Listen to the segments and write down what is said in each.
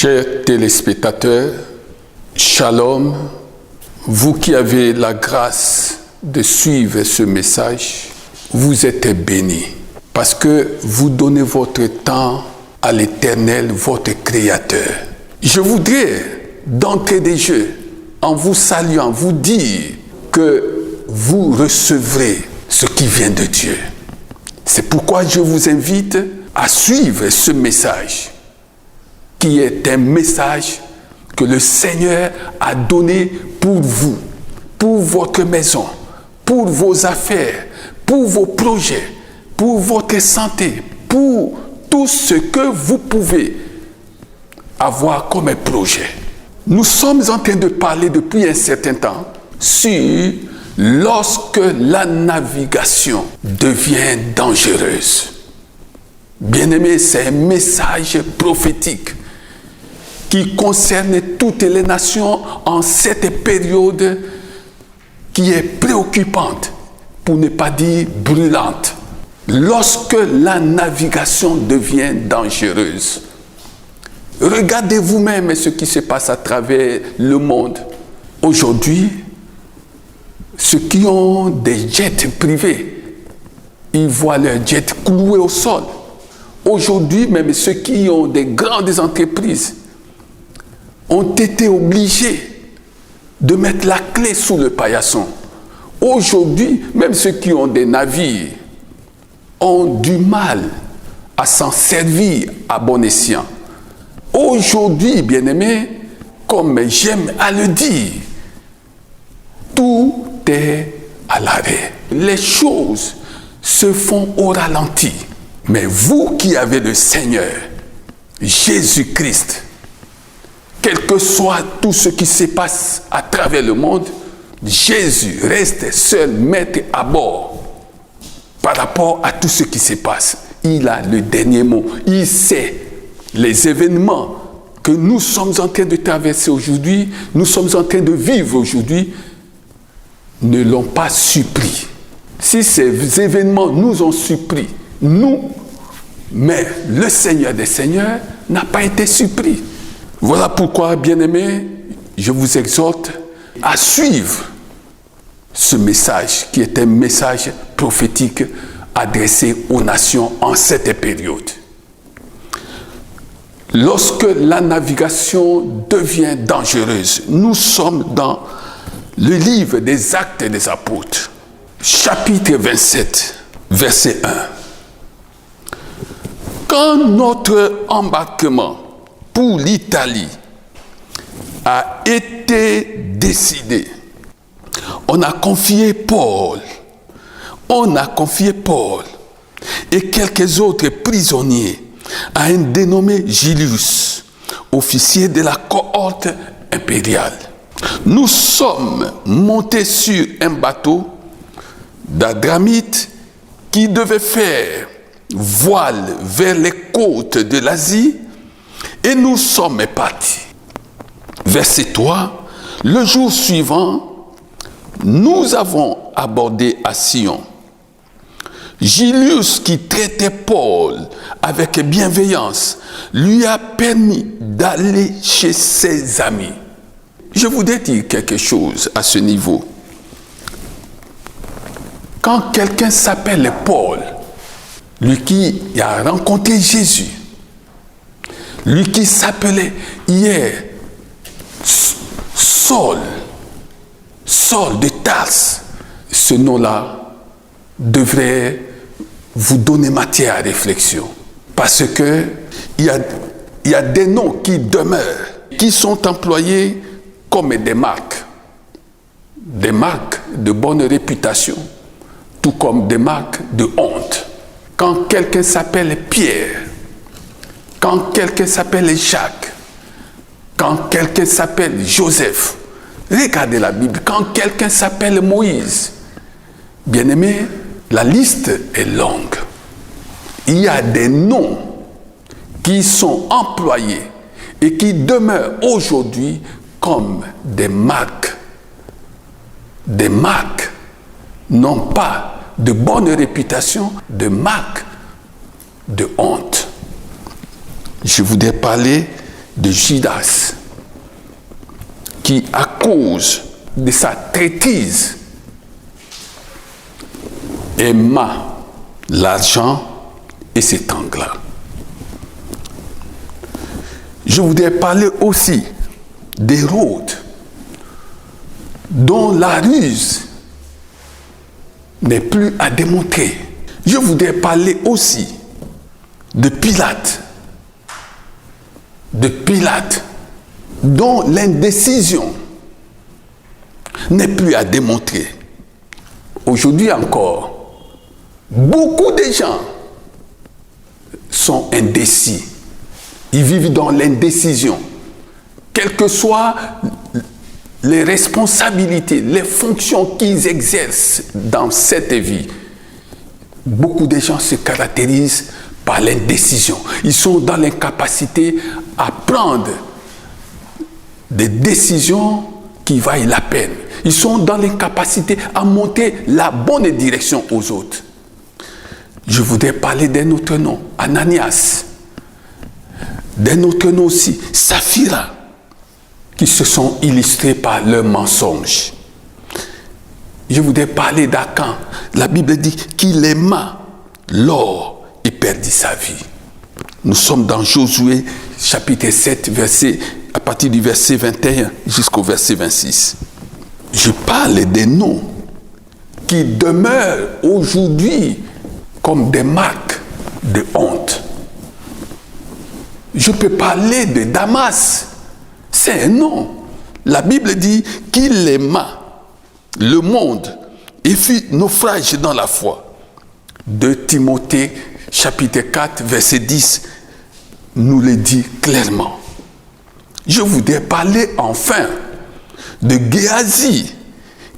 Chers téléspectateurs, Shalom, vous qui avez la grâce de suivre ce message, vous êtes bénis parce que vous donnez votre temps à l'Éternel, votre Créateur. Je voudrais, d'entrée des jeux, en vous saluant, vous dire que vous recevrez ce qui vient de Dieu. C'est pourquoi je vous invite à suivre ce message, qui est un message que le Seigneur a donné pour vous, pour votre maison, pour vos affaires, pour vos projets, pour votre santé, pour tout ce que vous pouvez avoir comme un projet. Nous sommes en train de parler depuis un certain temps sur lorsque la navigation devient dangereuse. Bien-aimés, c'est un message prophétique qui concerne toutes les nations en cette période qui est préoccupante, pour ne pas dire brûlante. Lorsque la navigation devient dangereuse, regardez vous-même ce qui se passe à travers le monde. Aujourd'hui, ceux qui ont des jets privés, ils voient leurs jets cloués au sol. Aujourd'hui, même ceux qui ont des grandes entreprises ont été obligés de mettre la clé sous le paillasson. Aujourd'hui, même ceux qui ont des navires ont du mal à s'en servir à bon escient. Aujourd'hui, bien-aimés, comme j'aime à le dire, tout est à l'arrêt. Les choses se font au ralenti. Mais vous qui avez le Seigneur, Jésus-Christ, quel que soit tout ce qui se passe à travers le monde, Jésus reste seul maître à bord par rapport à tout ce qui se passe. Il a le dernier mot. Il sait les événements que nous sommes en train de traverser aujourd'hui, nous sommes en train de vivre aujourd'hui, ne l'ont pas surpris. Si ces événements nous ont surpris, nous, mais le Seigneur des Seigneurs n'a pas été surpris. Voilà pourquoi, bien-aimés, je vous exhorte à suivre ce message qui est un message prophétique adressé aux nations en cette période. Lorsque la navigation devient dangereuse, nous sommes dans le livre des Actes des Apôtres, chapitre 27, verset 1. Quand notre embarquement pour l'Italie a été décidé, on a confié Paul et quelques autres prisonniers à un dénommé Julius, officier de la cohorte impériale. Nous sommes montés sur un bateau d'Adramite qui devait faire voile vers les côtes de l'Asie et nous sommes partis. Verset 3, le jour suivant, nous avons abordé à Sion. Julius, qui traitait Paul avec bienveillance, lui a permis d'aller chez ses amis. Je voudrais dire quelque chose à ce niveau. Quand quelqu'un s'appelle Paul, lui qui a rencontré Jésus, lui qui s'appelait hier Saul de Tarse, ce nom-là devrait vous donner matière à réflexion. Parce que il y a des noms qui demeurent, qui sont employés comme des marques de bonne réputation, tout comme des marques de honte. Quand quelqu'un s'appelle Pierre, quand quelqu'un s'appelle Jacques, quand quelqu'un s'appelle Joseph, regardez la Bible, quand quelqu'un s'appelle Moïse, bien-aimé, la liste est longue. Il y a des noms qui sont employés et qui demeurent aujourd'hui comme des marques, non pas de bonne réputation, de marques de honte. Je voudrais parler de Judas, qui, à cause de sa traîtrise, aima l'argent et s'étrangla. Je voudrais parler aussi d'Hérode, dont la ruse n'est plus à démontrer. Je voudrais parler aussi de Pilate, dont l'indécision n'est plus à démontrer. Aujourd'hui encore, beaucoup de gens sont indécis. Ils vivent dans l'indécision. Quelles que soient les responsabilités, les fonctions qu'ils exercent dans cette vie, beaucoup de gens se caractérisent par l'indécision. Ils sont dans l'incapacité à prendre des décisions qui vaillent la peine. Ils sont dans l'incapacité à monter la bonne direction aux autres. Je voudrais parler d'un autre nom, Ananias. D'un autre nom aussi, Saphira, qui se sont illustrés par leurs mensonges. Je voudrais parler d'Akan. La Bible dit qu'il aima l'or et perdit sa vie. Nous sommes dans Josué, chapitre 7, à partir du verset 21 jusqu'au verset 26. Je parle des noms qui demeurent aujourd'hui comme des marques de honte. Je peux parler de Damas. C'est un nom. La Bible dit qu'il aima le monde et fit naufrage dans la foi. 2 Timothée, chapitre 4, verset 10, nous le dit clairement. Je voudrais parler enfin de Géasi,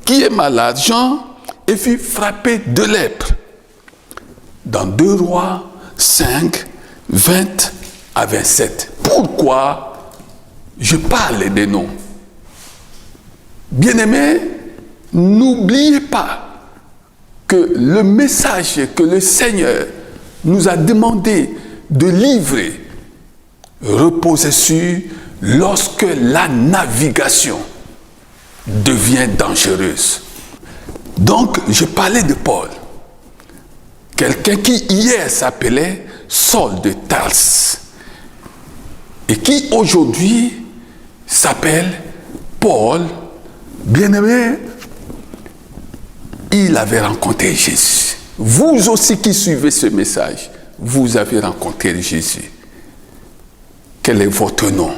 qui aima l'argent et fut frappé de lèpre. Dans 2 Rois 5, 20 à 27. Pourquoi je parle des noms? Bien-aimés, n'oubliez pas que le message que le Seigneur nous a demandé de livrer repose sur lorsque la navigation devient dangereuse. Donc, je parlais de Paul, quelqu'un qui hier s'appelait Saul de Tarse et qui aujourd'hui s'appelle Paul. Bien-aimé, il avait rencontré Jésus. Vous aussi qui suivez ce message, vous avez rencontré Jésus. Quel est votre nom?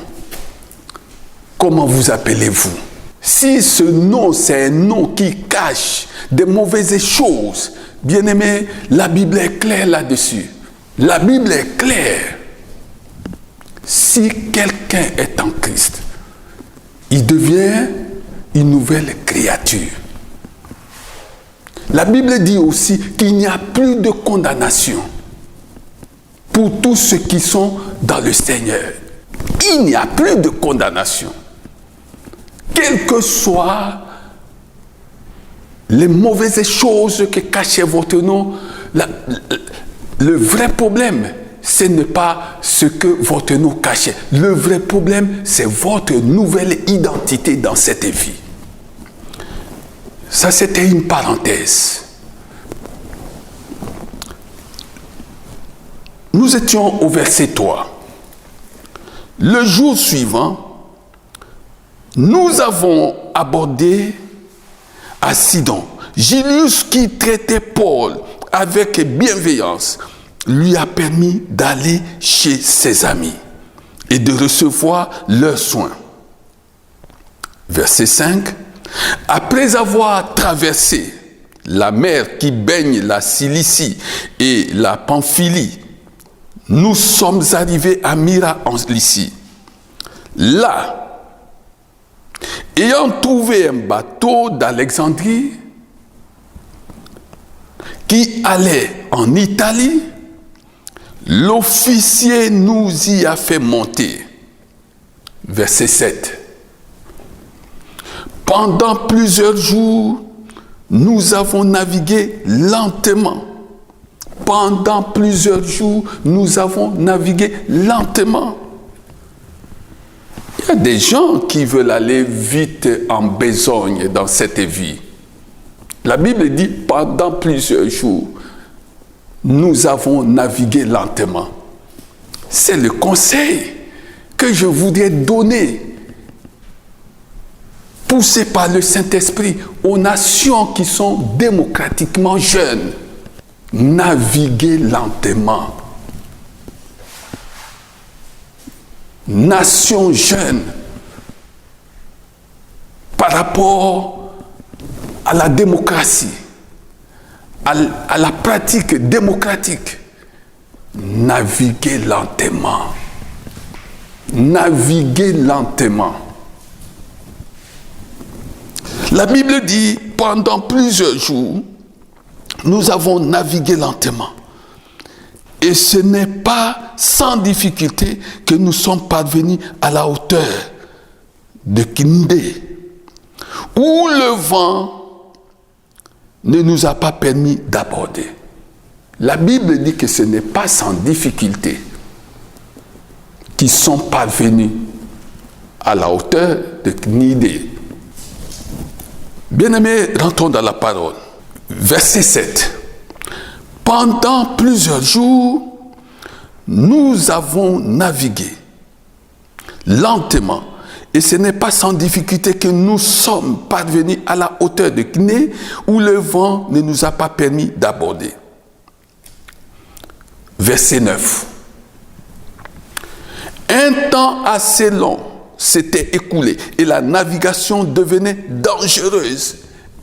Comment vous appelez-vous? Si ce nom, c'est un nom qui cache de mauvaises choses, bien-aimé, la Bible est claire là-dessus. La Bible est claire. Si quelqu'un est en Christ, il devient une nouvelle créature. La Bible dit aussi qu'il n'y a plus de condamnation pour tous ceux qui sont dans le Seigneur. Il n'y a plus de condamnation. Quelles que soient les mauvaises choses que cachait votre nom, le vrai problème, ce n'est pas ce que votre nom cachait. Le vrai problème, c'est votre nouvelle identité dans cette vie. Ça, c'était une parenthèse. Nous étions au verset 3. Le jour suivant, nous avons abordé à Sidon. Julius, qui traitait Paul avec bienveillance, lui a permis d'aller chez ses amis et de recevoir leurs soins. Verset 5. Après avoir traversé la mer qui baigne la Cilicie et la Pamphylie, nous sommes arrivés à Myra en Lycie. Là, ayant trouvé un bateau d'Alexandrie qui allait en Italie, l'officier nous y a fait monter. Verset 7. Pendant plusieurs jours, nous avons navigué lentement. Pendant plusieurs jours, nous avons navigué lentement. Il y a des gens qui veulent aller vite en besogne dans cette vie. La Bible dit, pendant plusieurs jours, nous avons navigué lentement. C'est le conseil que je voudrais donner, poussé par le Saint-Esprit, aux nations qui sont démocratiquement jeunes. Naviguez lentement. Nations jeunes, par rapport à la démocratie, à la pratique démocratique, naviguez lentement. Naviguez lentement. La Bible dit, pendant plusieurs jours, nous avons navigué lentement. Et ce n'est pas sans difficulté que nous sommes parvenus à la hauteur de Kndé, où le vent ne nous a pas permis d'aborder. La Bible dit que ce n'est pas sans difficulté qu'ils sont parvenus à la hauteur de Kndé. Bien-aimés, rentrons dans la parole. Verset 7. Pendant plusieurs jours, nous avons navigué lentement, et ce n'est pas sans difficulté que nous sommes parvenus à la hauteur de Kndé, où le vent ne nous a pas permis d'aborder. Verset 9. Un temps assez long s'était écoulé et la navigation devenait dangereuse.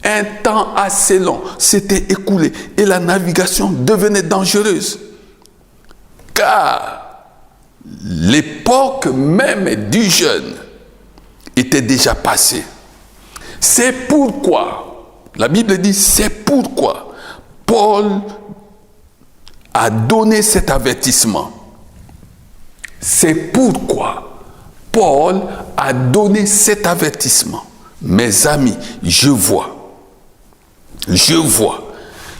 Un temps assez long s'était écoulé et la navigation devenait dangereuse. Car l'époque même du jeûne était déjà passée. C'est pourquoi, la Bible dit, c'est pourquoi Paul a donné cet avertissement. C'est pourquoi Paul a donné cet avertissement. Mes amis, je vois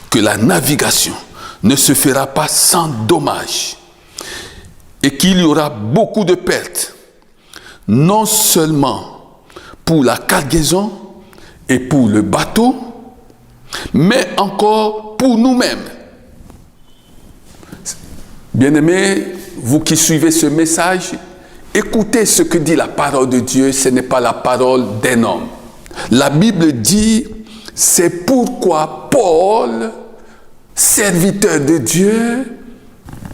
que la navigation ne se fera pas sans dommage et qu'il y aura beaucoup de pertes, non seulement pour la cargaison et pour le bateau, mais encore pour nous-mêmes. Bien-aimés, vous qui suivez ce message, écoutez ce que dit la parole de Dieu, ce n'est pas la parole d'un homme. La Bible dit, c'est pourquoi Paul, serviteur de Dieu,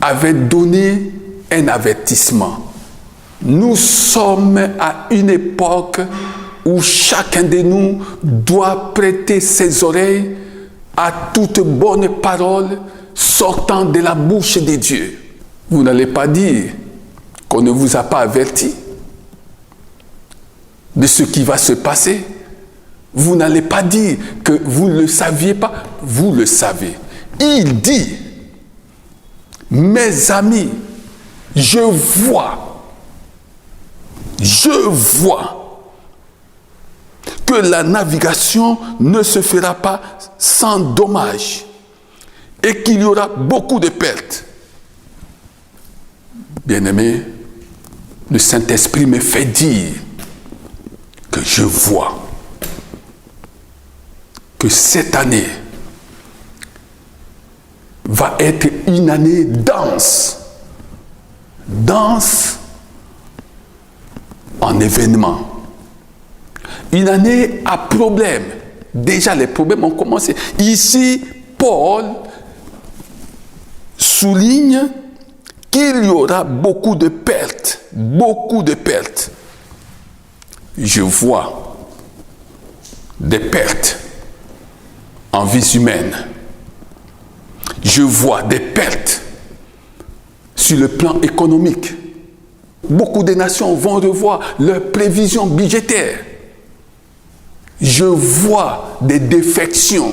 avait donné un avertissement. Nous sommes à une époque où chacun de nous doit prêter ses oreilles à toute bonne parole sortant de la bouche de Dieu. Vous n'allez pas dire qu'on ne vous a pas averti de ce qui va se passer. Vous n'allez pas dire que vous ne le saviez pas. Vous le savez. Il dit, mes amis, je vois que la navigation ne se fera pas sans dommage et qu'il y aura beaucoup de pertes. Bien-aimé, le Saint-Esprit me fait dire que je vois que cette année va être une année dense en événements. Une année à problème. Déjà, les problèmes ont commencé. Ici, Paul souligne qu'il y aura beaucoup de pertes. Beaucoup de pertes. Je vois des pertes en vie humaine. Je vois des pertes sur le plan économique. Beaucoup de nations vont revoir leurs prévisions budgétaires. Je vois des défections.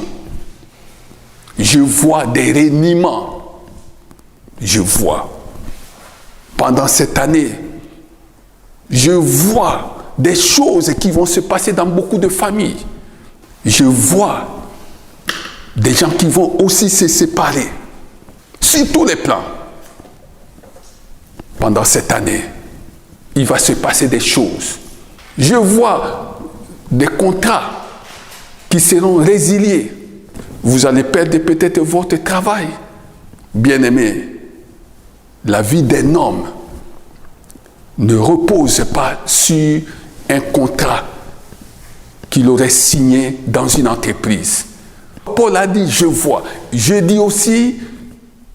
Je vois des reniements. Je vois. Pendant cette année, je vois des choses qui vont se passer dans beaucoup de familles. Je vois des gens qui vont aussi se séparer. Sur tous les plans. Pendant cette année, il va se passer des choses. Je vois des contrats qui seront résiliés. Vous allez perdre peut-être votre travail. Bien-aimé, la vie d'un homme ne repose pas sur un contrat qu'il aurait signé dans une entreprise. Paul a dit, je vois. Je dis aussi,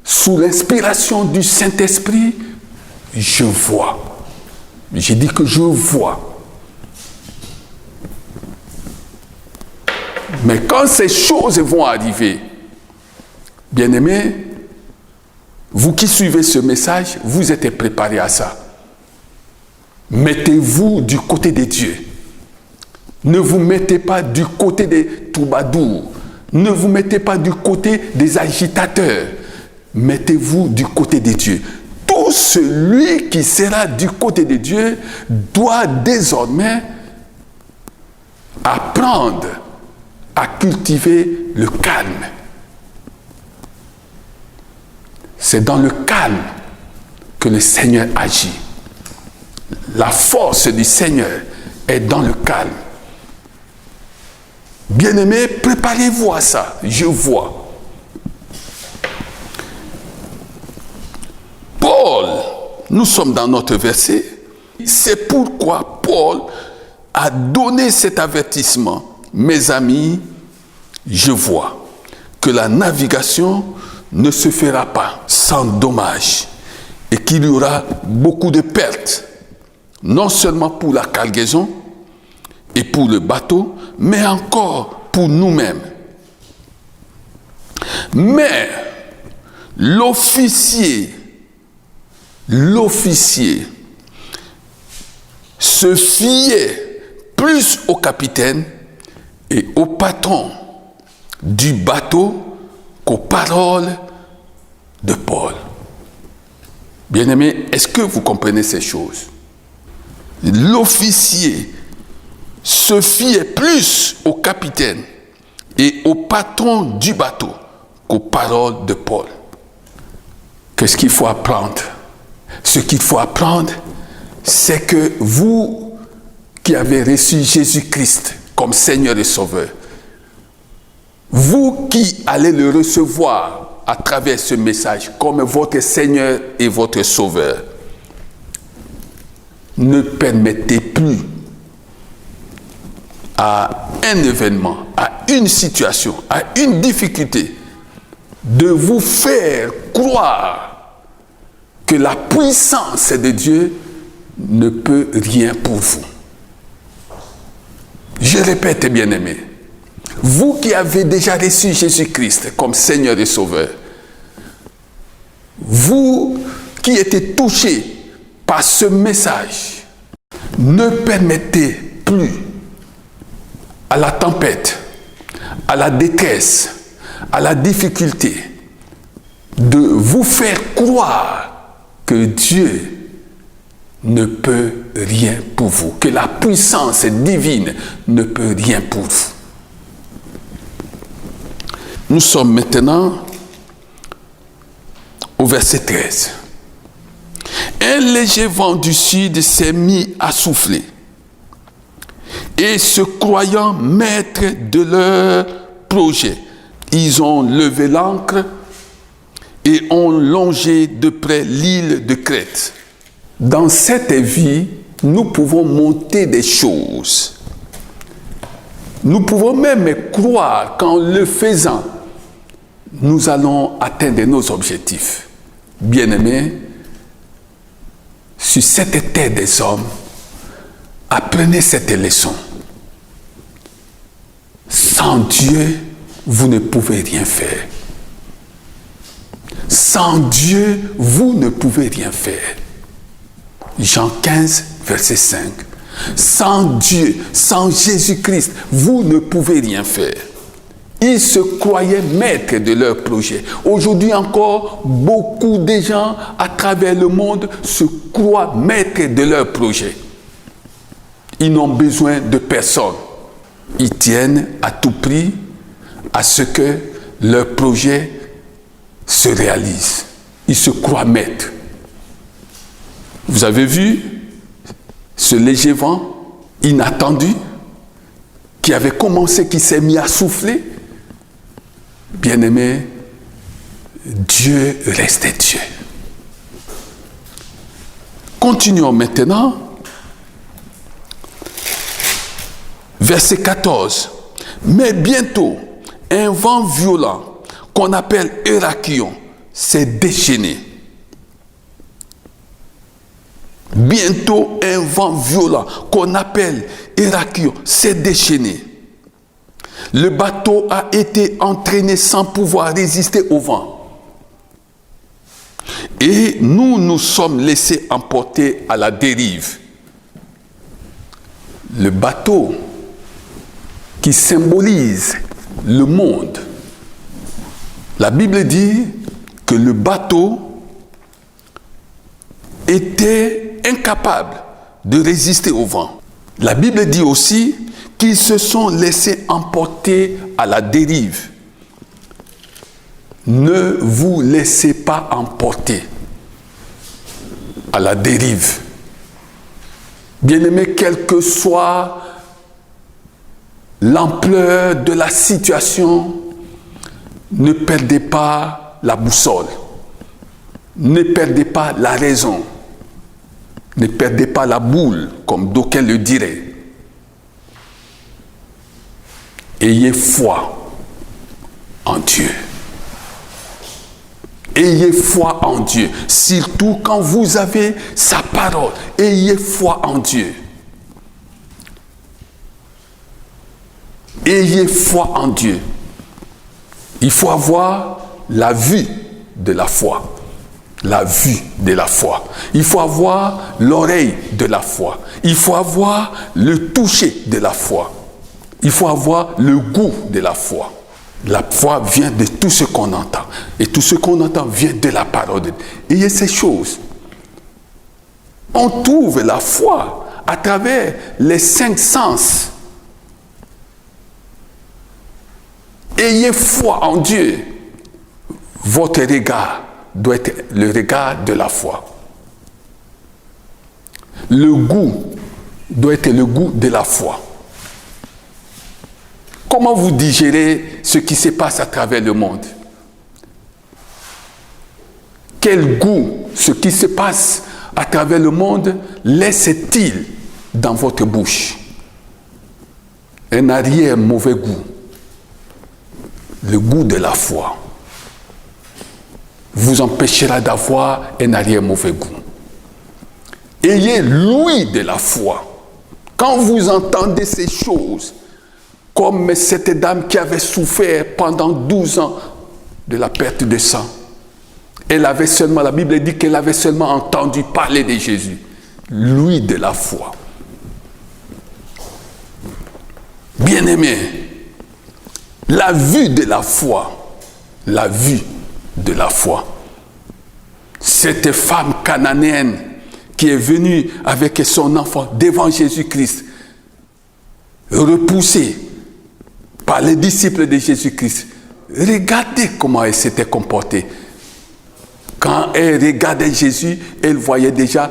sous l'inspiration du Saint-Esprit, je vois. J'ai dit que je vois. Mais quand ces choses vont arriver, bien-aimés, vous qui suivez ce message, vous êtes préparés à ça. Mettez-vous du côté de Dieu. Ne vous mettez pas du côté des troubadours. Ne vous mettez pas du côté des agitateurs. Mettez-vous du côté de Dieu. Tout celui qui sera du côté de Dieu doit désormais apprendre à cultiver le calme. C'est dans le calme que le Seigneur agit. La force du Seigneur est dans le calme. Bien-aimés, préparez-vous à ça. Je vois. Paul, nous sommes dans notre verset. C'est pourquoi Paul a donné cet avertissement. Mes amis, je vois que la navigation ne se fera pas sans dommage et qu'il y aura beaucoup de pertes, non seulement pour la cargaison et pour le bateau, mais encore pour nous-mêmes. Mais l'officier se fiait plus au capitaine et au patron du bateau qu'aux paroles de Paul. Bien-aimés, est-ce que vous comprenez ces choses? L'officier se fiait plus au capitaine et au patron du bateau qu'aux paroles de Paul. Qu'est-ce qu'il faut apprendre? Ce qu'il faut apprendre, c'est que vous qui avez reçu Jésus-Christ comme Seigneur et Sauveur, vous qui allez le recevoir à travers ce message comme votre Seigneur et votre Sauveur, ne permettez plus à un événement, à une situation, à une difficulté, de vous faire croire que la puissance de Dieu ne peut rien pour vous. Je répète, bien-aimés, vous qui avez déjà reçu Jésus-Christ comme Seigneur et Sauveur, vous qui êtes touchés par ce message, ne permettez plus à la tempête, à la détresse, à la difficulté, de vous faire croire que Dieu ne peut rien pour vous, que la puissance divine ne peut rien pour vous. Nous sommes maintenant au verset 13. Un léger vent du sud s'est mis à souffler, et se croyant maîtres de leur projet, ils ont levé l'ancre et ont longé de près l'île de Crète. Dans cette vie, nous pouvons monter des choses. Nous pouvons même croire qu'en le faisant, nous allons atteindre nos objectifs. Bien-aimés, sur cette terre des hommes, apprenez cette leçon. Sans Dieu, vous ne pouvez rien faire. Sans Dieu, vous ne pouvez rien faire. Jean 15, verset 5. Sans Dieu, sans Jésus-Christ, vous ne pouvez rien faire. Ils se croyaient maîtres de leur projet. Aujourd'hui encore, beaucoup de gens à travers le monde se croient maîtres de leur projet. Ils n'ont besoin de personne. Ils tiennent à tout prix à ce que leur projet se réalise. Ils se croient maîtres. Vous avez vu ce léger vent inattendu qui avait commencé, qui s'est mis à souffler, bien-aimé, Dieu restait Dieu. Continuons maintenant. Verset 14. Mais bientôt, un vent violent qu'on appelle Hérakion s'est déchaîné. Bientôt, un vent violent qu'on appelle Hérakion s'est déchaîné. Le bateau a été entraîné sans pouvoir résister au vent. Et nous sommes laissés emporter à la dérive. Le bateau qui symbolise le monde. La Bible dit que le bateau était incapable de résister au vent. La Bible dit aussi qu'ils se sont laissés emporter à la dérive. Ne vous laissez pas emporter à la dérive. Bien-aimés, quelle que soit l'ampleur de la situation, ne perdez pas la boussole. Ne perdez pas la raison. Ne perdez pas la boule, comme d'aucuns le diraient. Ayez foi en Dieu. Ayez foi en Dieu. Surtout quand vous avez sa parole. Ayez foi en Dieu. Ayez foi en Dieu. Il faut avoir la vue de la foi. La vue de la foi. Il faut avoir l'oreille de la foi. Il faut avoir le toucher de la foi. Il faut avoir le goût de la foi. La foi vient de tout ce qu'on entend. Et tout ce qu'on entend vient de la parole de Dieu. Ayez ces choses. On trouve la foi à travers les 5 sens. Ayez foi en Dieu. Votre regard doit être le regard de la foi. Le goût doit être le goût de la foi. Comment vous digérez ce qui se passe à travers le monde? Quel goût ce qui se passe à travers le monde laisse-t-il dans votre bouche? Un arrière mauvais goût. Le goût de la foi vous empêchera d'avoir un arrière mauvais goût. Ayez l'ouïe de la foi. Quand vous entendez ces choses, comme cette dame qui avait souffert pendant 12 ans de la perte de sang. Elle avait seulement, la Bible dit qu'elle avait seulement entendu parler de Jésus. L'ouïe de la foi. Bien-aimé, la vue de la foi. La vue de la foi. Cette femme cananéenne qui est venue avec son enfant devant Jésus-Christ, repoussée par les disciples de Jésus-Christ. Regardez comment elle s'était comportée. Quand elle regardait Jésus, elle voyait déjà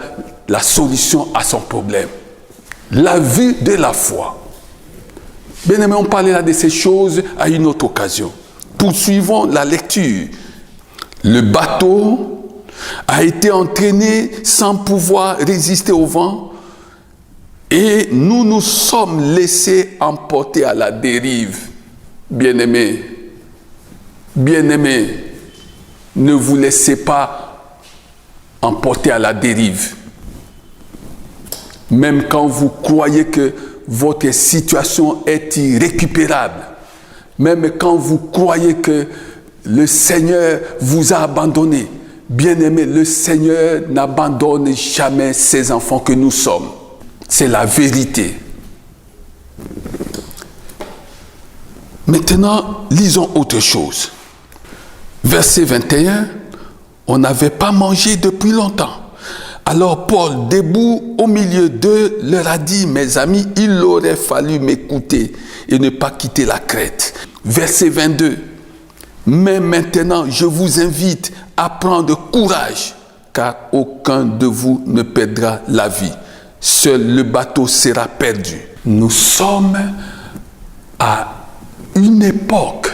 la solution à son problème. La vue de la foi. Bien aimé, on parlait là de ces choses à une autre occasion. Poursuivons la lecture. Le bateau a été entraîné sans pouvoir résister au vent. Et nous nous sommes laissés emporter à la dérive. Bien-aimés, bien-aimés, ne vous laissez pas emporter à la dérive. Même quand vous croyez que votre situation est irrécupérable, même quand vous croyez que le Seigneur vous a abandonné, bien-aimés, le Seigneur n'abandonne jamais ses enfants que nous sommes. C'est la vérité. Maintenant, lisons autre chose. Verset 21, on n'avait pas mangé depuis longtemps. Alors Paul, debout au milieu d'eux, leur a dit, mes amis, il aurait fallu m'écouter et ne pas quitter la Crète. Verset 22, mais maintenant, je vous invite à prendre courage, car aucun de vous ne perdra la vie. seul le bateau sera perdu. Nous sommes à une époque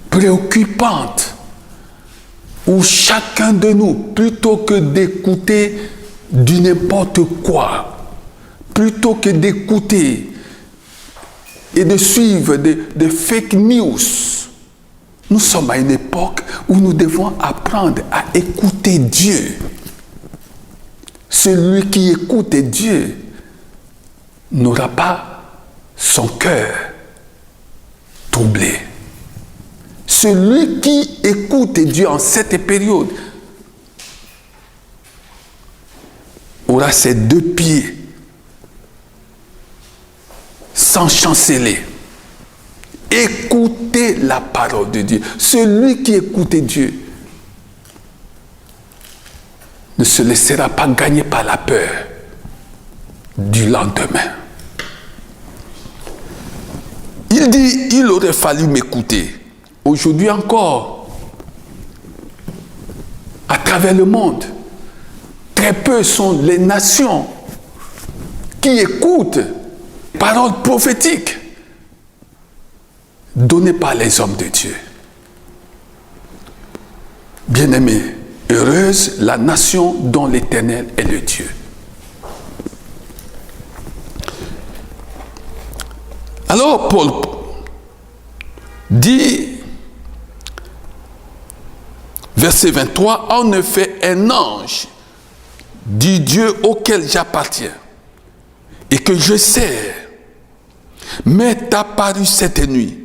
préoccupante où chacun de nous, plutôt que d'écouter du n'importe quoi, plutôt que d'écouter et de suivre des fake news, nous sommes à une époque où nous devons apprendre à écouter Dieu. Celui qui écoute Dieu n'aura pas son cœur troublé. Celui qui écoute Dieu en cette période aura ses deux pieds sans chanceler. Écoutez la parole de Dieu. Celui qui écoute Dieu ne se laissera pas gagner par la peur du lendemain. Il dit, il aurait fallu m'écouter. Aujourd'hui encore, à travers le monde, très peu sont les nations qui écoutent paroles prophétiques données par les hommes de Dieu. Bien-aimés, heureuse la nation dont l'Éternel est le Dieu. Alors Paul dit, verset 23, en effet, un ange du Dieu auquel j'appartiens et que je sers m'est apparu cette nuit.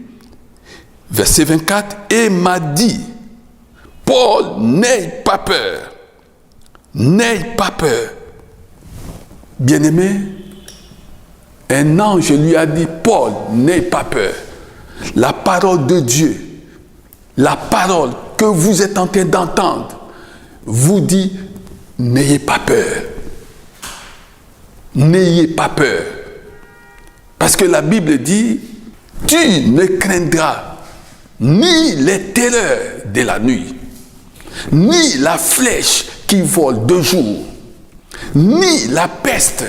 Verset 24, et m'a dit, Paul, n'aie pas peur. N'aie pas peur. Bien-aimé, un ange lui a dit, Paul, n'aie pas peur. La parole de Dieu, la parole que vous êtes en train d'entendre, vous dit, n'ayez pas peur. N'ayez pas peur. Parce que la Bible dit, tu ne craindras ni les terreurs de la nuit, ni la flèche qui vole de jour, ni la peste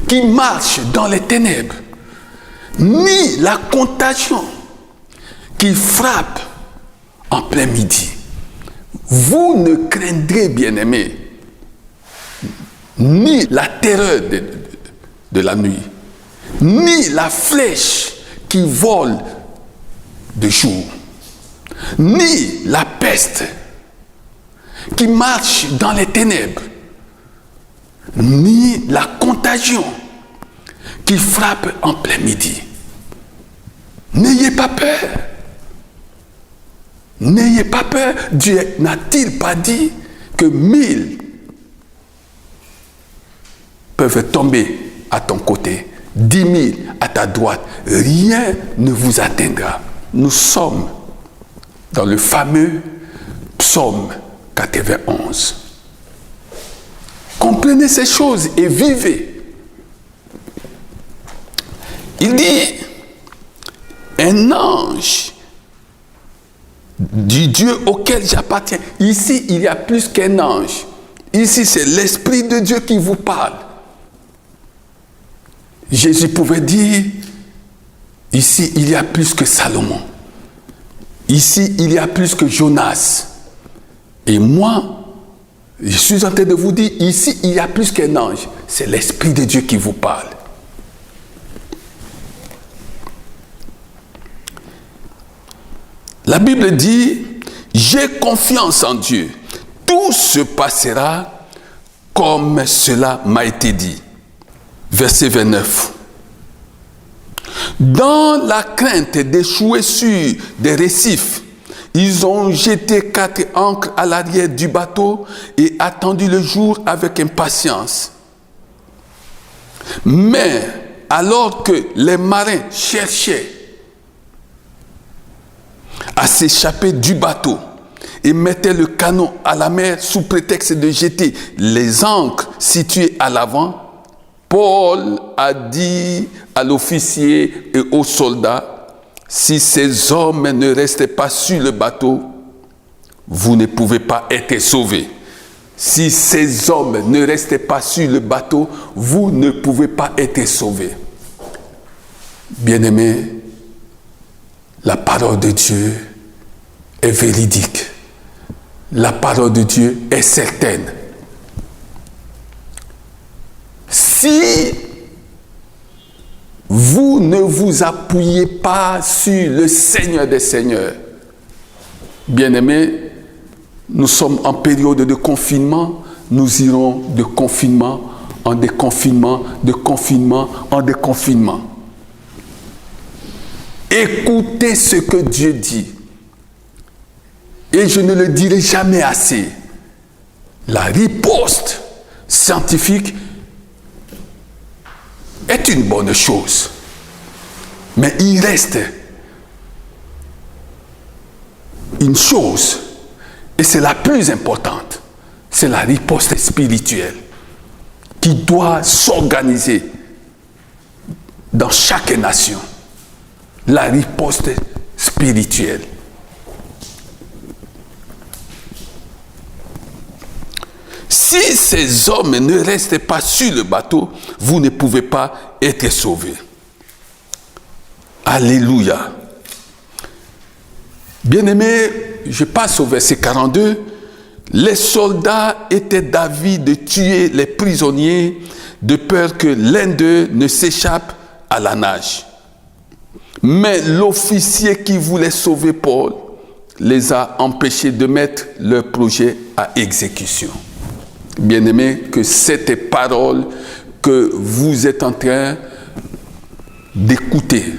qui marche dans les ténèbres, ni la contagion qui frappe en plein midi. Vous ne craindrez, bien-aimés, ni la terreur de la nuit, ni la flèche qui vole de jour, ni la peste qui marche dans les ténèbres, ni la contagion qui frappe en plein midi. N'ayez pas peur. N'ayez pas peur. Dieu n'a-t-il pas dit que 1000 peuvent tomber à ton côté, 10 000 à ta droite, rien ne vous atteindra. Nous sommes dans le fameux psaume 91. Comprenez ces choses et vivez. Il dit, un ange du Dieu auquel j'appartiens. Ici, il y a plus qu'un ange. Ici, c'est l'Esprit de Dieu qui vous parle. Jésus pouvait dire, ici, il y a plus que Salomon. Ici, il y a plus que Jonas. Et moi, je suis en train de vous dire, ici, il y a plus qu'un ange. C'est l'Esprit de Dieu qui vous parle. La Bible dit, j'ai confiance en Dieu. Tout se passera comme cela m'a été dit. Verset 29. Dans la crainte d'échouer sur des récifs, ils ont jeté 4 ancres à l'arrière du bateau et attendu le jour avec impatience. Mais alors que les marins cherchaient à s'échapper du bateau et mettaient le canot à la mer sous prétexte de jeter les ancres situées à l'avant, Paul a dit à l'officier et aux soldats, si ces hommes ne restaient pas sur le bateau, vous ne pouvez pas être sauvés. Si ces hommes ne restaient pas sur le bateau, vous ne pouvez pas être sauvés. Bien-aimés, la parole de Dieu est véridique. La parole de Dieu est certaine. Si vous ne vous appuyez pas sur le Seigneur des Seigneurs, bien-aimés, nous sommes en période de confinement, nous irons de confinement en déconfinement, de confinement en déconfinement. Écoutez ce que Dieu dit. Et je ne le dirai jamais assez. La riposte scientifique est une bonne chose. Mais il reste une chose, et c'est la plus importante, c'est la riposte spirituelle qui doit s'organiser dans chaque nation. La riposte spirituelle. Si ces hommes ne restent pas sur le bateau, vous ne pouvez pas être sauvés. Alléluia. Bien-aimés, je passe au verset 42. Les soldats étaient d'avis de tuer les prisonniers de peur que l'un d'eux ne s'échappe à la nage. Mais l'officier qui voulait sauver Paul les a empêchés de mettre leur projet à exécution. Bien-aimés, que cette parole que vous êtes en train d'écouter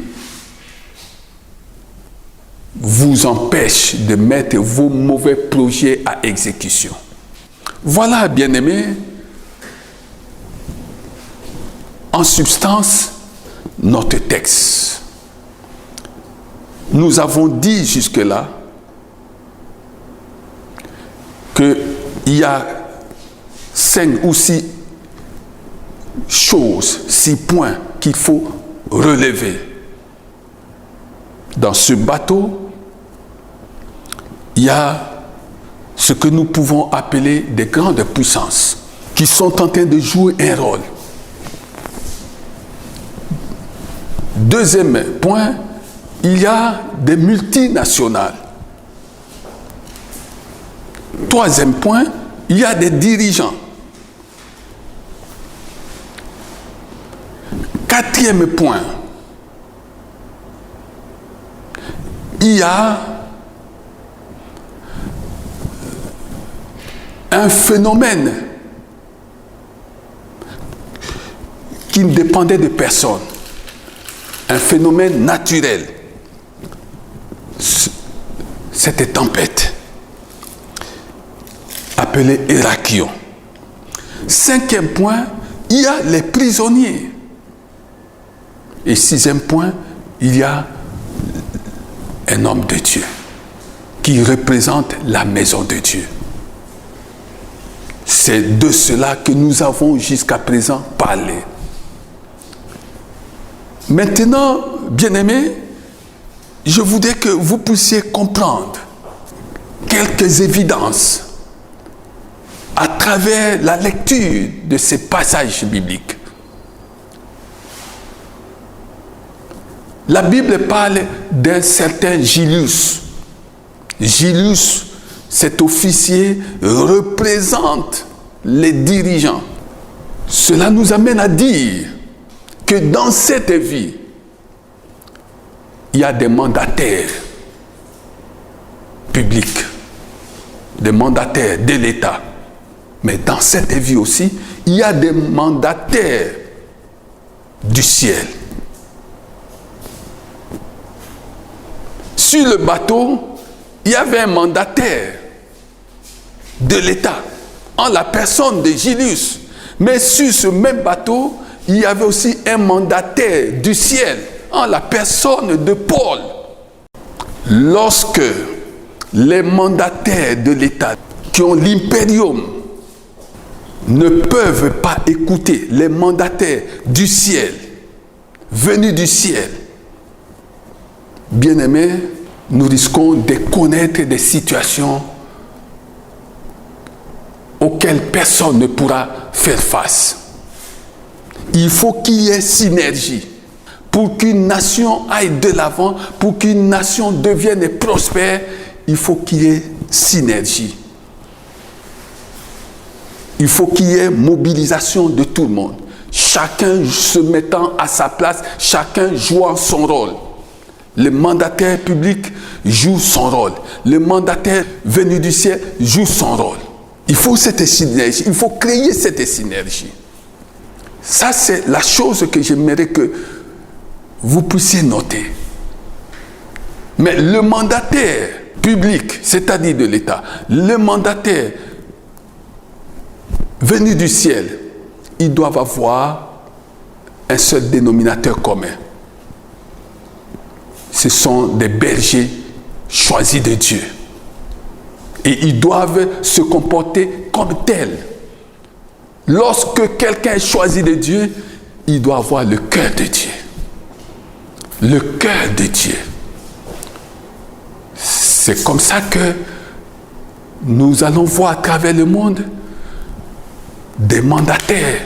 vous empêche de mettre vos mauvais projets à exécution. Voilà, bien-aimés, en substance, notre texte. Nous avons dit jusque-là qu'il y a 5 ou 6 choses, 6 points qu'il faut relever. Dans ce bateau, il y a ce que nous pouvons appeler des grandes puissances qui sont en train de jouer un rôle. Deuxième point, il y a des multinationales. Troisième point, il y a des dirigeants. Quatrième point, il y a un phénomène qui ne dépendait de personne, un phénomène naturel, cette tempête appelée Hérakion. Cinquième point, il y a les prisonniers. Et sixième point, il y a un homme de Dieu qui représente la maison de Dieu. C'est de cela que nous avons jusqu'à présent parlé. Maintenant, bien-aimés, je voudrais que vous puissiez comprendre quelques évidences à travers la lecture de ces passages bibliques. La Bible parle d'un certain Julius. Julius, cet officier, représente les dirigeants. Cela nous amène à dire que dans cette vie, il y a des mandataires publics, des mandataires de l'État. Mais dans cette vie aussi, il y a des mandataires du ciel. Sur le bateau, il y avait un mandataire de l'État, en la personne de Julius. Mais sur ce même bateau, il y avait aussi un mandataire du ciel, en la personne de Paul. Lorsque les mandataires de l'État qui ont l'impérium ne peuvent pas écouter les mandataires du ciel, venus du ciel, bien-aimés, nous risquons de connaître des situations auxquelles auquel personne ne pourra faire face. Il faut qu'il y ait synergie. Pour qu'une nation aille de l'avant, pour qu'une nation devienne et prospère, il faut qu'il y ait synergie. Il faut qu'il y ait mobilisation de tout le monde. Chacun se mettant à sa place, chacun jouant son rôle. Le mandataire public joue son rôle. Le mandataire venu du ciel joue son rôle. Il faut cette synergie, il faut créer cette synergie. Ça, c'est la chose que j'aimerais que vous puissiez noter. Mais le mandataire public, c'est-à-dire de l'État, le mandataire venu du ciel, ils doivent avoir un seul dénominateur commun. Ce sont des bergers choisis de Dieu. Et ils doivent se comporter comme tels. Lorsque quelqu'un est choisi de Dieu, il doit avoir le cœur de Dieu. Le cœur de Dieu. C'est comme ça que nous allons voir à travers le monde des mandataires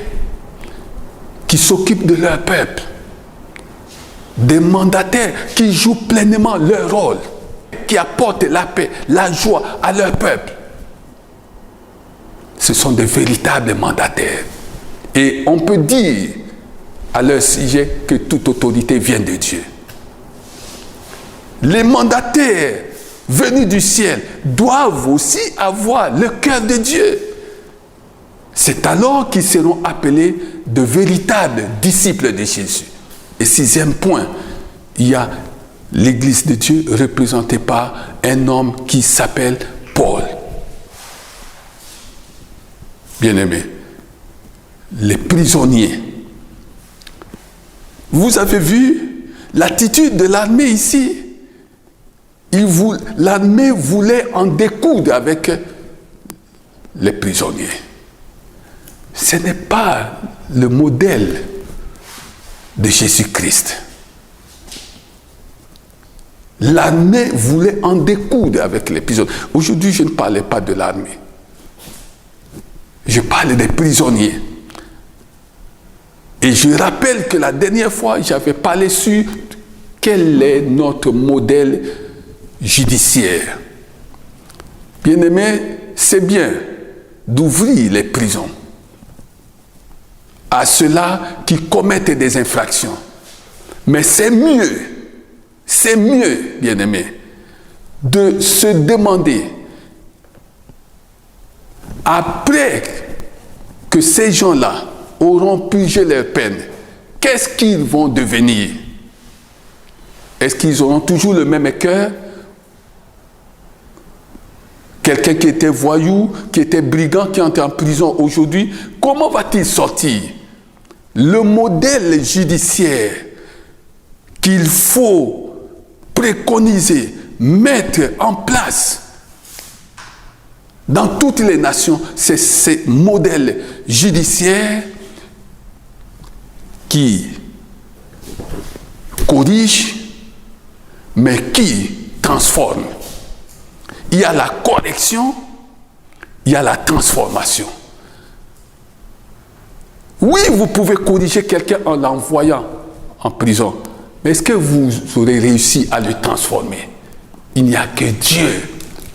qui s'occupent de leur peuple. Des mandataires qui jouent pleinement leur rôle, qui apportent la paix, la joie à leur peuple. Ce sont des véritables mandataires. Et on peut dire à leur sujet que toute autorité vient de Dieu. Les mandataires venus du ciel doivent aussi avoir le cœur de Dieu. C'est alors qu'ils seront appelés de véritables disciples de Jésus. Et sixième point, il y a l'Église de Dieu représentée par un homme qui s'appelle Paul. Bien-aimés, les prisonniers. Vous avez vu l'attitude de l'armée ici. L'armée voulait en découdre avec les prisonniers. Ce n'est pas le modèle de Jésus-Christ. L'armée voulait en découdre avec les prisonniers. Aujourd'hui, je ne parlais pas de l'armée. Je parle des prisonniers. Et je rappelle que la dernière fois, j'avais parlé sur quel est notre modèle judiciaire. Bien-aimé, c'est bien d'ouvrir les prisons à ceux-là qui commettent des infractions. Mais c'est mieux, bien-aimé, de se demander, après que ces gens-là auront purgé leur peine, qu'est-ce qu'ils vont devenir? Est-ce qu'ils auront toujours le même cœur? Quelqu'un qui était voyou, qui était brigand, qui entre en prison aujourd'hui, comment va-t-il sortir? Le modèle judiciaire qu'il faut préconiser, mettre en place dans toutes les nations, c'est ces modèles judiciaires qui corrigent, mais qui transforment. Il y a la correction, il y a la transformation. Oui, vous pouvez corriger quelqu'un en l'envoyant en prison, mais est-ce que vous aurez réussi à le transformer? Il n'y a que Dieu,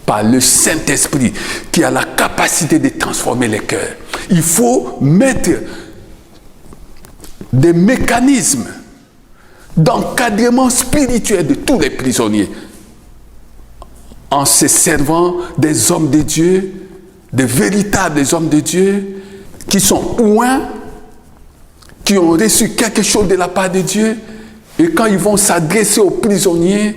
par le Saint-Esprit, qui a la capacité de transformer les cœurs. Il faut mettre des mécanismes d'encadrement spirituel de tous les prisonniers, en se servant des hommes de Dieu, des véritables hommes de Dieu, qui sont ouins, qui ont reçu quelque chose de la part de Dieu, et quand ils vont s'adresser aux prisonniers,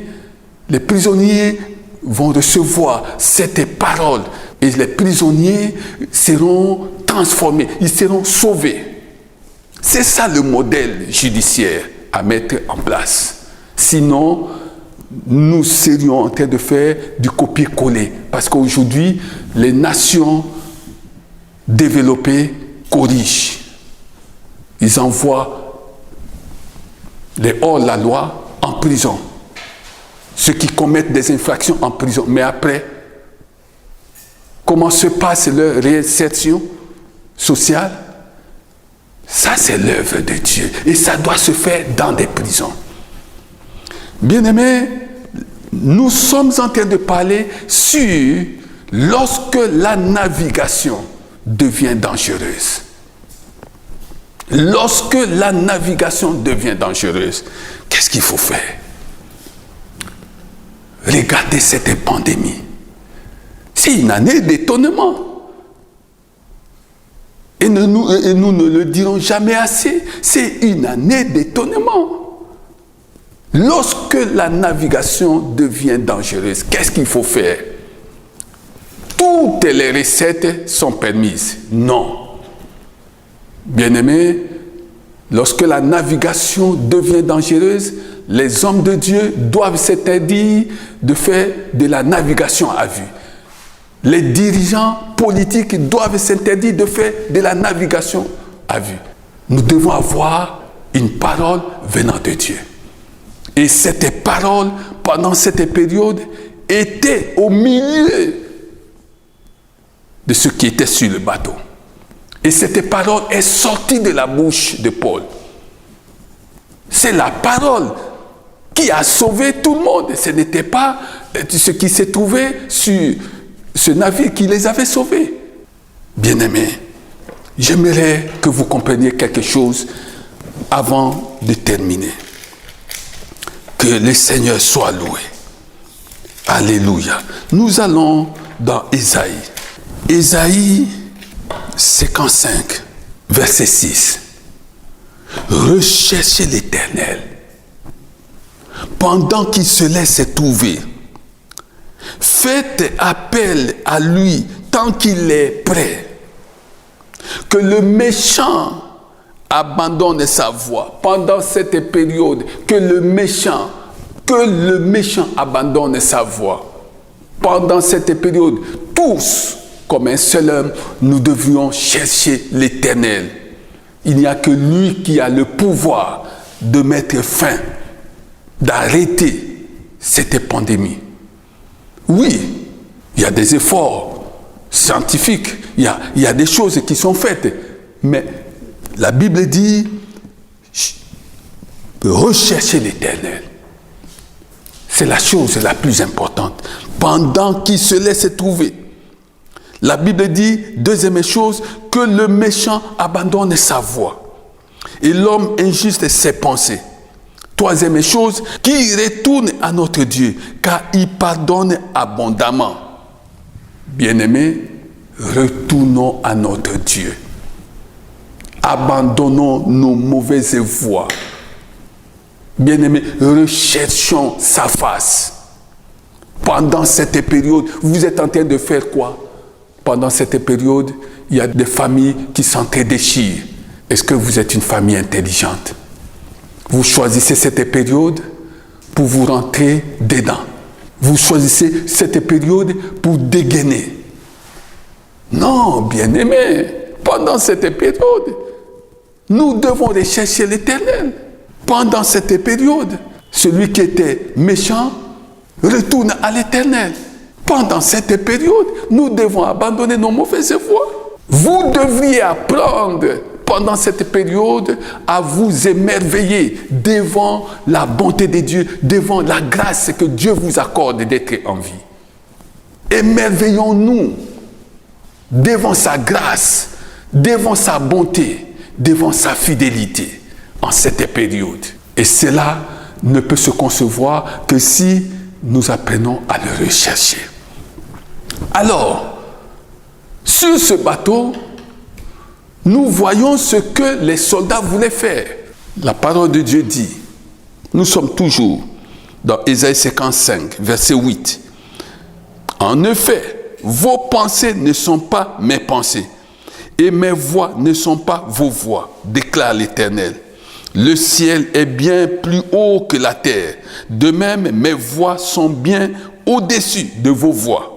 les prisonniers vont recevoir cette parole, et les prisonniers seront transformés, ils seront sauvés. C'est ça le modèle judiciaire à mettre en place. Sinon, nous serions en train de faire du copier-coller. Parce qu'aujourd'hui, les nations développées corrigent. Ils envoient les hors-la-loi en prison. Ceux qui commettent des infractions en prison. Mais après, comment se passe leur réinsertion sociale. Ça, c'est l'œuvre de Dieu. Et ça doit se faire dans des prisons. Bien-aimés, nous sommes en train de parler sur lorsque la navigation devient dangereuse. Lorsque la navigation devient dangereuse, qu'est-ce qu'il faut faire? Regardez cette pandémie. C'est une année d'étonnement. Et nous ne le dirons jamais assez. C'est une année d'étonnement. Lorsque la navigation devient dangereuse, qu'est-ce qu'il faut faire? Toutes les recettes sont permises. Non. Bien-aimés, lorsque la navigation devient dangereuse, les hommes de Dieu doivent s'interdire de faire de la navigation à vue. Les dirigeants politiques doivent s'interdire de faire de la navigation à vue. Nous devons avoir une parole venant de Dieu. Et cette parole, pendant cette période, était au milieu de ce qui était sur le bateau. Et cette parole est sortie de la bouche de Paul. C'est la parole qui a sauvé tout le monde. Ce n'était pas ce qui s'est trouvé sur ce navire qui les avait sauvés. Bien-aimés, j'aimerais que vous compreniez quelque chose avant de terminer. Que le Seigneur soit loué. Alléluia. Nous allons dans Ésaïe. Ésaïe 55, verset 6. Recherchez l'Éternel pendant qu'il se laisse trouver. Faites appel à lui tant qu'il est prêt. Que le méchant abandonne sa voie. Pendant cette période, que le méchant abandonne sa voie. Pendant cette période, tous, comme un seul homme, nous devions chercher l'Éternel. Il n'y a que lui qui a le pouvoir de mettre fin, d'arrêter cette pandémie. Oui, il y a des efforts scientifiques, il y a des choses qui sont faites, mais la Bible dit rechercher l'Éternel. C'est la chose la plus importante. Pendant qu'il se laisse trouver. La Bible dit, deuxième chose, que le méchant abandonne sa voie et l'homme injuste ses pensées. Troisième chose, qu'il retourne à notre Dieu, car il pardonne abondamment. Bien-aimés, retournons à notre Dieu. Abandonnons nos mauvaises voies. Bien-aimés, recherchons sa face. Pendant cette période, vous êtes en train de faire quoi? Pendant cette période, il y a des familles qui s'entre-déchirent. Est-ce que vous êtes une famille intelligente? Vous choisissez cette période pour vous rentrer dedans. Vous choisissez cette période pour dégainer. Non, bien-aimés, pendant cette période, nous devons rechercher l'Éternel. Pendant cette période, celui qui était méchant retourne à l'Éternel. Pendant cette période, nous devons abandonner nos mauvaises voies. Vous devriez apprendre pendant cette période à vous émerveiller devant la bonté de Dieu, devant la grâce que Dieu vous accorde d'être en vie. Émerveillons-nous devant sa grâce, devant sa bonté, devant sa fidélité en cette période. Et cela ne peut se concevoir que si nous apprenons à le rechercher. Alors, sur ce bateau, nous voyons ce que les soldats voulaient faire. La parole de Dieu dit, nous sommes toujours dans Ésaïe 55, verset 8. En effet, vos pensées ne sont pas mes pensées, et mes voix ne sont pas vos voix, déclare l'Éternel. Le ciel est bien plus haut que la terre. De même, mes voix sont bien au-dessus de vos voix.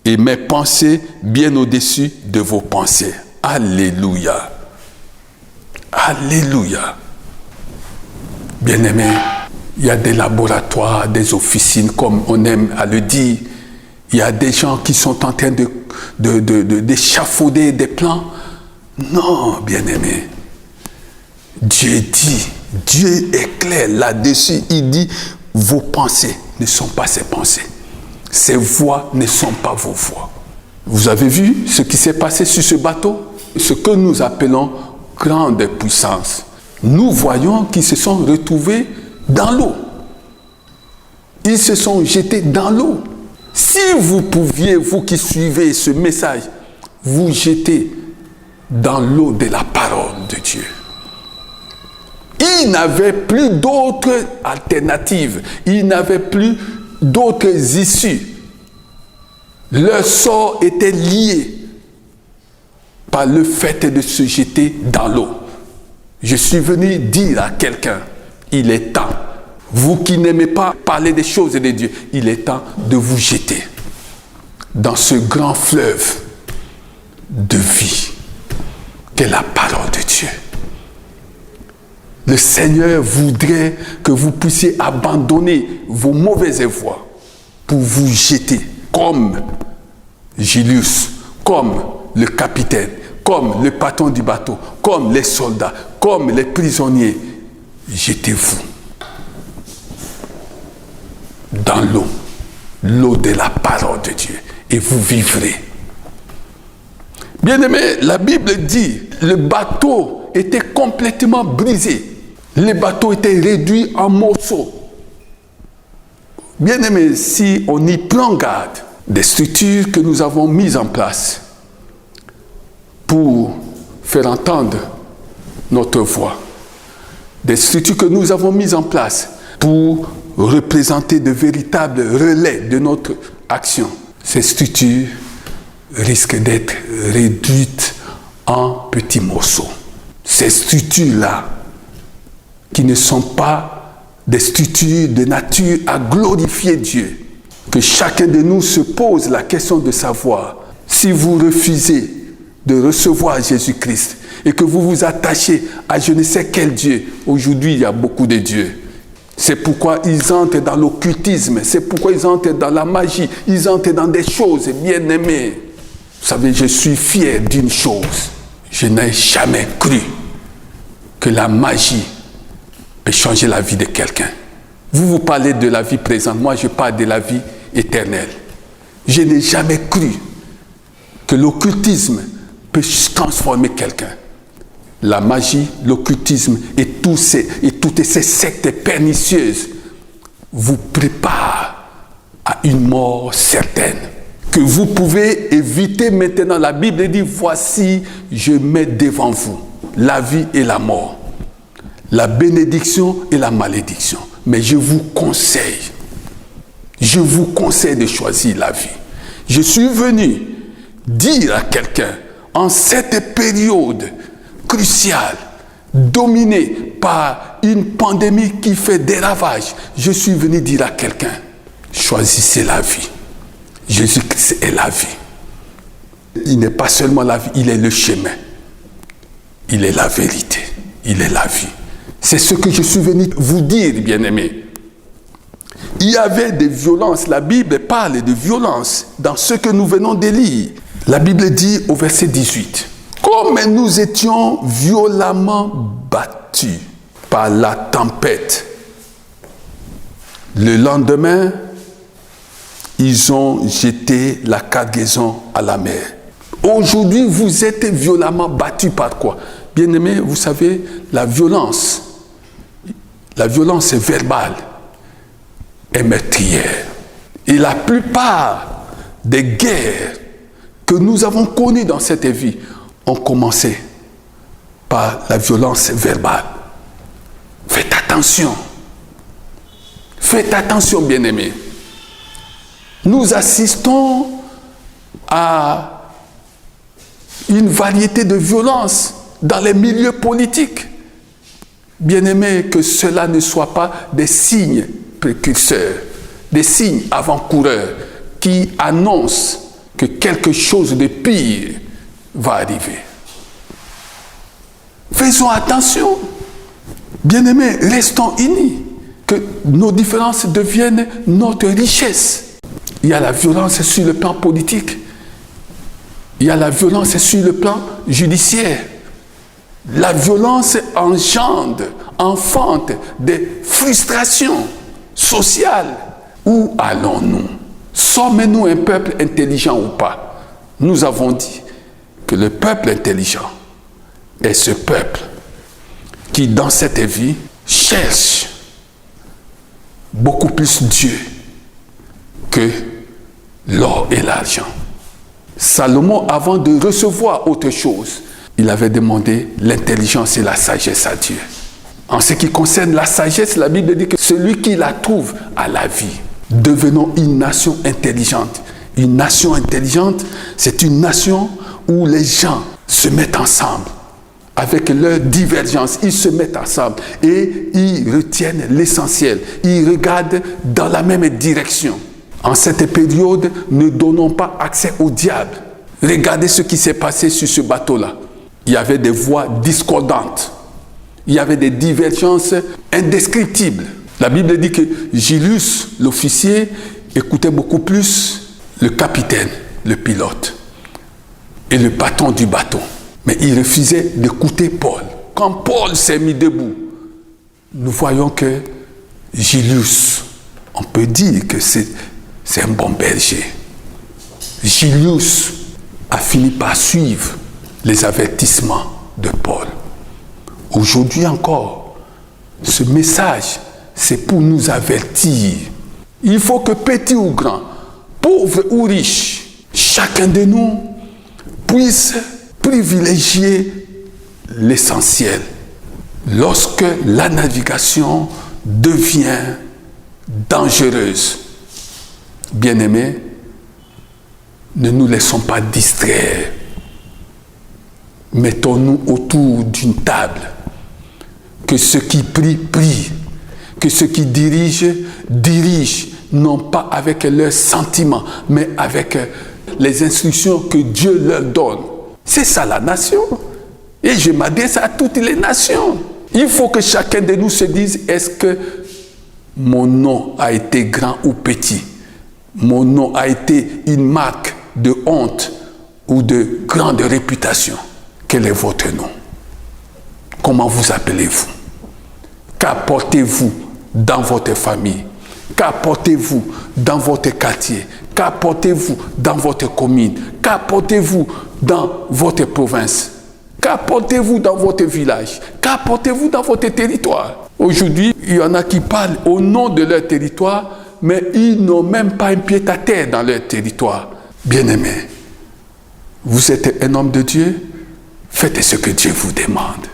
Et mes pensées bien au-dessus de vos pensées. Alléluia. Alléluia. Bien-aimés, il y a des laboratoires, des officines, comme on aime à le dire, Il y a des gens qui sont en train d'échafauder des plans. Non, bien-aimé. Dieu dit, Dieu est clair là-dessus. Il dit, vos pensées ne sont pas ses pensées. Ses voies ne sont pas vos voies. Vous avez vu ce qui s'est passé sur ce bateau? Ce que nous appelons grande puissance. Nous voyons qu'ils se sont retrouvés dans l'eau. Ils se sont jetés dans l'eau. Si vous pouviez, vous qui suivez ce message, vous jeter dans l'eau de la parole de Dieu. Ils n'avaient plus d'autres alternatives. Ils n'avaient plus d'autres issues. Leur sort était lié par le fait de se jeter dans l'eau. Je suis venu dire à quelqu'un, il est temps. Vous qui n'aimez pas parler des choses de Dieu, il est temps de vous jeter dans ce grand fleuve de vie qu'est la parole de Dieu. Le Seigneur voudrait que vous puissiez abandonner vos mauvaises voies pour vous jeter comme Julius, comme le capitaine, comme le patron du bateau, comme les soldats, comme les prisonniers. Jetez-vous dans l'eau, l'eau de la parole de Dieu, et vous vivrez. Bien-aimé, la Bible dit, le bateau était complètement brisé. Le bateau était réduit en morceaux. Bien-aimé, si on y prend garde, des structures que nous avons mises en place pour faire entendre notre voix, des structures que nous avons mises en place pour représenter de véritables relais de notre action, ces structures risquent d'être réduites en petits morceaux. Ces structures-là, qui ne sont pas des structures de nature à glorifier Dieu, que chacun de nous se pose la question de savoir si vous refusez de recevoir Jésus-Christ et que vous vous attachez à je ne sais quel Dieu. Aujourd'hui, il y a beaucoup de dieux. C'est pourquoi ils entrent dans l'occultisme, c'est pourquoi ils entrent dans la magie, ils entrent dans des choses bien-aimées. Vous savez, je suis fier d'une chose. Je n'ai jamais cru que la magie peut changer la vie de quelqu'un. Vous parlez de la vie présente, moi je parle de la vie éternelle. Je n'ai jamais cru que l'occultisme peut transformer quelqu'un. La magie, l'occultisme et toutes ces sectes pernicieuses vous préparent à une mort certaine que vous pouvez éviter maintenant. La Bible dit, voici, je mets devant vous la vie et la mort, la bénédiction et la malédiction. Mais je vous conseille de choisir la vie. Je suis venu dire à quelqu'un, en cette période cruciale, dominée par une pandémie qui fait des ravages, je suis venu dire à quelqu'un, choisissez la vie. Jésus-Christ est la vie. Il n'est pas seulement la vie, il est le chemin. Il est la vérité. Il est la vie. C'est ce que je suis venu vous dire, bien-aimés. Il y avait des violences. La Bible parle de violence dans ce que nous venons de lire. La Bible dit au verset 18, « Comme nous étions violemment battus par la tempête, le lendemain, ils ont jeté la cargaison à la mer. » Aujourd'hui, vous êtes violemment battus par quoi? Bien-aimés, vous savez, la violence est verbale et meurtrière. Et la plupart des guerres que nous avons connues dans cette vie ont commencé par la violence verbale. Faites attention. Faites attention, bien-aimés. Nous assistons à une variété de violences dans les milieux politiques. Bien-aimés, que cela ne soit pas des signes précurseurs, des signes avant-coureurs qui annoncent que quelque chose de pire va arriver. Faisons attention. Bien-aimés, restons unis, que nos différences deviennent notre richesse. Il y a la violence sur le plan politique. Il y a la violence sur le plan judiciaire. La violence enfante des frustrations sociales. Où allons-nous? Sommes-nous un peuple intelligent ou pas? Nous avons dit que le peuple intelligent est ce peuple qui, dans cette vie, cherche beaucoup plus Dieu que l'or et l'argent. Salomon, avant de recevoir autre chose, il avait demandé l'intelligence et la sagesse à Dieu. En ce qui concerne la sagesse, la Bible dit que celui qui la trouve a la vie. Devenons une nation intelligente. Une nation intelligente, c'est une nation où les gens se mettent ensemble. Avec leurs divergences, ils se mettent ensemble et ils retiennent l'essentiel. Ils regardent dans la même direction. En cette période, ne donnons pas accès au diable. Regardez ce qui s'est passé sur ce bateau-là. Il y avait des voix discordantes. Il y avait des divergences indescriptibles. La Bible dit que Julius, l'officier, écoutait beaucoup plus le capitaine, le pilote et le patron du bateau. Mais il refusait d'écouter Paul. Quand Paul s'est mis debout, nous voyons que Julius, on peut dire que c'est un bon berger. Julius a fini par suivre les avertissements de Paul. Aujourd'hui encore, ce message, c'est pour nous avertir. Il faut que petit ou grand, pauvre ou riche, chacun de nous puisse privilégier l'essentiel. Lorsque la navigation devient dangereuse, bien-aimés, ne nous laissons pas distraire. Mettons-nous autour d'une table. Que ceux qui prient, prient. Que ceux qui dirigent, dirigent, non pas avec leurs sentiments, mais avec les instructions que Dieu leur donne. C'est ça la nation. Et je m'adresse à toutes les nations. Il faut que chacun de nous se dise, est-ce que mon nom a été grand ou petit? Mon nom a été une marque de honte ou de grande réputation? Quel est votre nom? Comment vous appelez-vous? Qu'apportez-vous dans votre famille? Qu'apportez-vous dans votre quartier? Qu'apportez-vous dans votre commune? Qu'apportez-vous dans votre province? Qu'apportez-vous dans votre village? Qu'apportez-vous dans votre territoire? Aujourd'hui, il y en a qui parlent au nom de leur territoire, mais ils n'ont même pas un pied-à-terre dans leur territoire. Bien-aimés, vous êtes un homme de Dieu, faites ce que Dieu vous demande.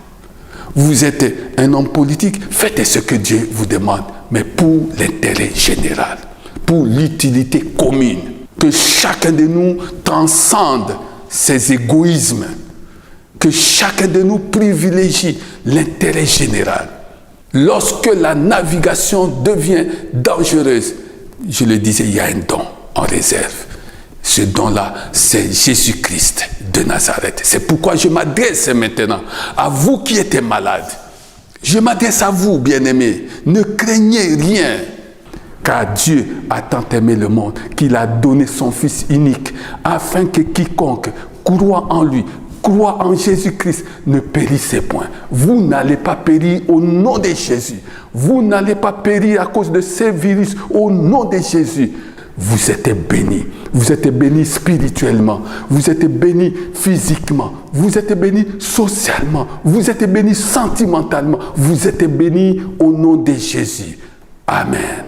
Vous êtes un homme politique, faites ce que Dieu vous demande, mais pour l'intérêt général, pour l'utilité commune. Que chacun de nous transcende ses égoïsmes, que chacun de nous privilégie l'intérêt général. Lorsque la navigation devient dangereuse, je le disais, il y a un don en réserve. Ce don-là, c'est Jésus-Christ de Nazareth. C'est pourquoi je m'adresse maintenant à vous qui êtes malades. Je m'adresse à vous, bien-aimés. Ne craignez rien, car Dieu a tant aimé le monde qu'il a donné son Fils unique, afin que quiconque croit en lui, croit en Jésus-Christ, ne périsse point. Vous n'allez pas périr au nom de Jésus. Vous n'allez pas périr à cause de ces virus au nom de Jésus. Vous êtes bénis. Vous êtes bénis spirituellement. Vous êtes bénis physiquement. Vous êtes bénis socialement. Vous êtes bénis sentimentalement. Vous êtes bénis au nom de Jésus. Amen.